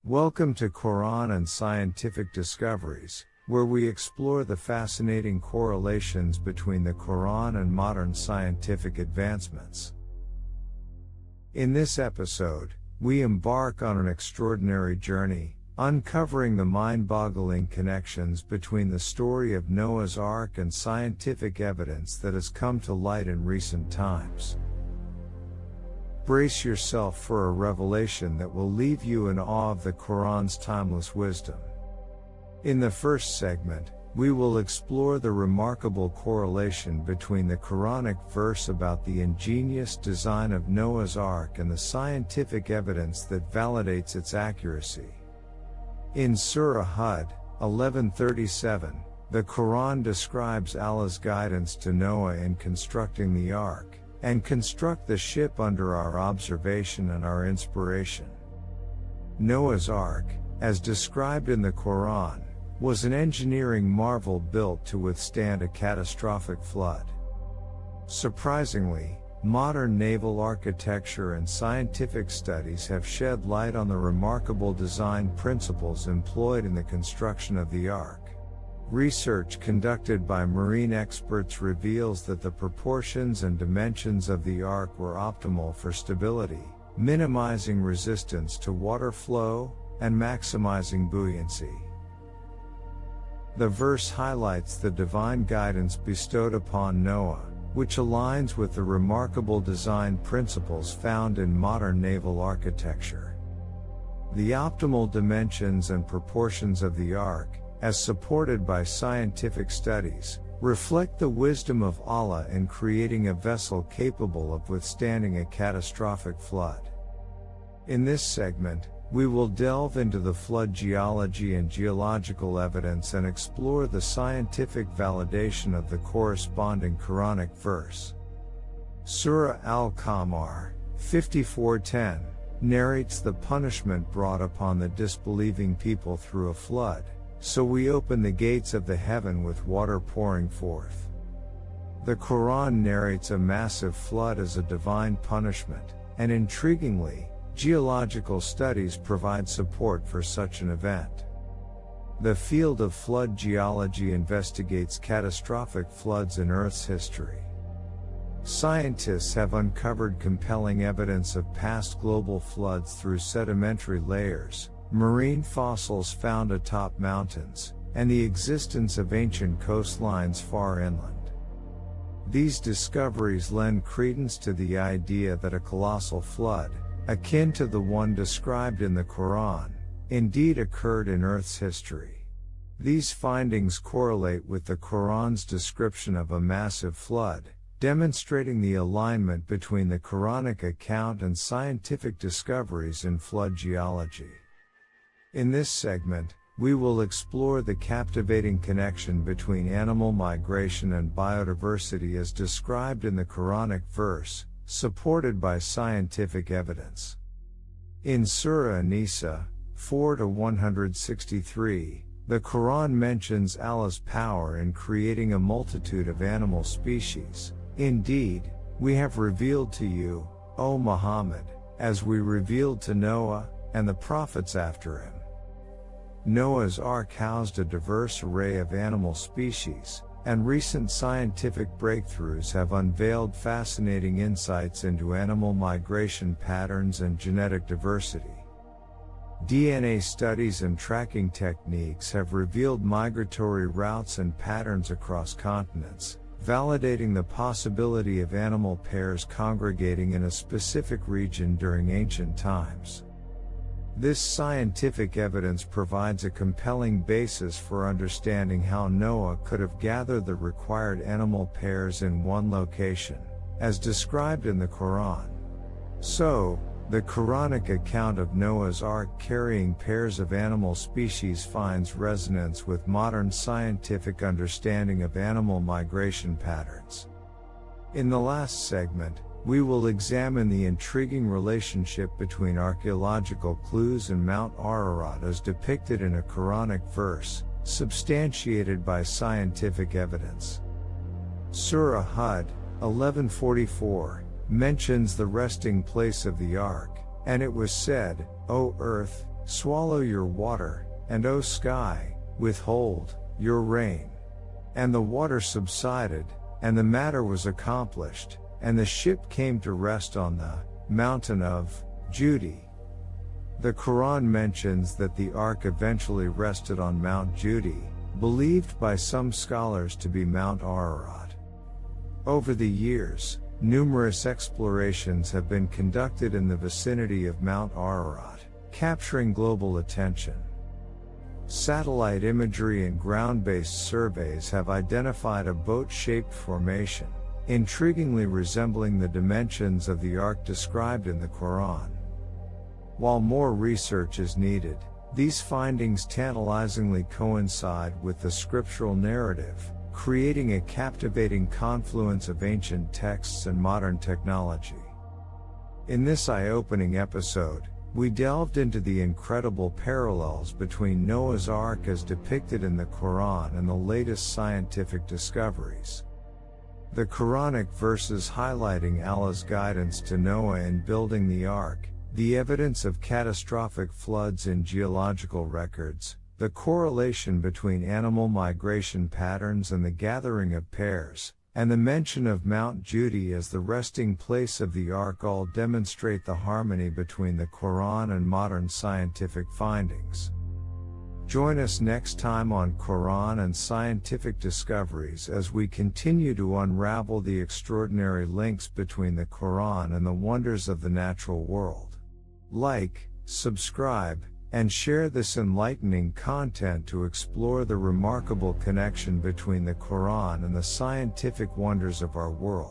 Welcome to Quran and Scientific Discoveries, where we explore the fascinating correlations between the Quran and modern scientific advancements. In this episode, we embark on an extraordinary journey, uncovering the mind-boggling connections between the story of Noah's Ark and scientific evidence that has come to light in recent times. Brace yourself for a revelation that will leave you in awe of the Quran's timeless wisdom. In the first segment, we will explore the remarkable correlation between the Quranic verse about the ingenious design of Noah's Ark and the scientific evidence that validates its accuracy. In Surah Hud, 1137, the Quran describes Allah's guidance to Noah in constructing the ark, and construct the ship under our observation and our inspiration. Noah's Ark, as described in the Quran, was an engineering marvel built to withstand a catastrophic flood. Surprisingly, modern naval architecture and scientific studies have shed light on the remarkable design principles employed in the construction of the Ark. Research conducted by marine experts reveals that the proportions and dimensions of the Ark were optimal for stability, minimizing resistance to water flow, and maximizing buoyancy. The verse highlights the divine guidance bestowed upon Noah, which aligns with the remarkable design principles found in modern naval architecture. The optimal dimensions and proportions of the Ark, as supported by scientific studies, reflect the wisdom of Allah in creating a vessel capable of withstanding a catastrophic flood. In this segment, we will delve into the flood geology and geological evidence and explore the scientific validation of the corresponding Quranic verse. Surah Al-Qamar, 54:10, narrates the punishment brought upon the disbelieving people through a flood. So we open the gates of the heaven with water pouring forth. The Quran narrates a massive flood as a divine punishment, and intriguingly, geological studies provide support for such an event. The field of flood geology investigates catastrophic floods in Earth's history. Scientists have uncovered compelling evidence of past global floods through sedimentary layers, marine fossils found atop mountains, and the existence of ancient coastlines far inland. These discoveries lend credence to the idea that a colossal flood, akin to the one described in the Quran, indeed occurred in Earth's history. These findings correlate with the Quran's description of a massive flood, demonstrating the alignment between the Quranic account and scientific discoveries in flood geology. In this segment, we will explore the captivating connection between animal migration and biodiversity as described in the Quranic verse, supported by scientific evidence. In Surah An-Nisa, 4-163, the Quran mentions Allah's power in creating a multitude of animal species. Indeed, we have revealed to you, O Muhammad, as we revealed to Noah, and the prophets after him. Noah's Ark housed a diverse array of animal species, and recent scientific breakthroughs have unveiled fascinating insights into animal migration patterns and genetic diversity. DNA studies and tracking techniques have revealed migratory routes and patterns across continents, validating the possibility of animal pairs congregating in a specific region during ancient times. This scientific evidence provides a compelling basis for understanding how Noah could have gathered the required animal pairs in one location, as described in the Quran. So, the Quranic account of Noah's Ark carrying pairs of animal species finds resonance with modern scientific understanding of animal migration patterns. In the last segment, we will examine the intriguing relationship between archaeological clues and Mount Ararat as depicted in a Quranic verse, substantiated by scientific evidence. Surah Hud, 1144, mentions the resting place of the Ark, and it was said, O earth, swallow your water, and O sky, withhold your rain. And the water subsided, and the matter was accomplished, and the ship came to rest on the mountain of Judy. The Quran mentions that the ark eventually rested on Mount Judy, believed by some scholars to be Mount Ararat. Over the years, numerous explorations have been conducted in the vicinity of Mount Ararat, capturing global attention. Satellite imagery and ground-based surveys have identified a boat-shaped formation, intriguingly resembling the dimensions of the ark described in the Quran. While more research is needed, these findings tantalizingly coincide with the scriptural narrative, creating a captivating confluence of ancient texts and modern technology. In this eye-opening episode, we delved into the incredible parallels between Noah's Ark as depicted in the Quran and the latest scientific discoveries. The Quranic verses highlighting Allah's guidance to Noah in building the ark, the evidence of catastrophic floods in geological records, the correlation between animal migration patterns and the gathering of pairs, and the mention of Mount Judy as the resting place of the ark all demonstrate the harmony between the Quran and modern scientific findings. Join us next time on Quran and Scientific Discoveries as we continue to unravel the extraordinary links between the Quran and the wonders of the natural world. Like, subscribe, and share this enlightening content to explore the remarkable connection between the Quran and the scientific wonders of our world.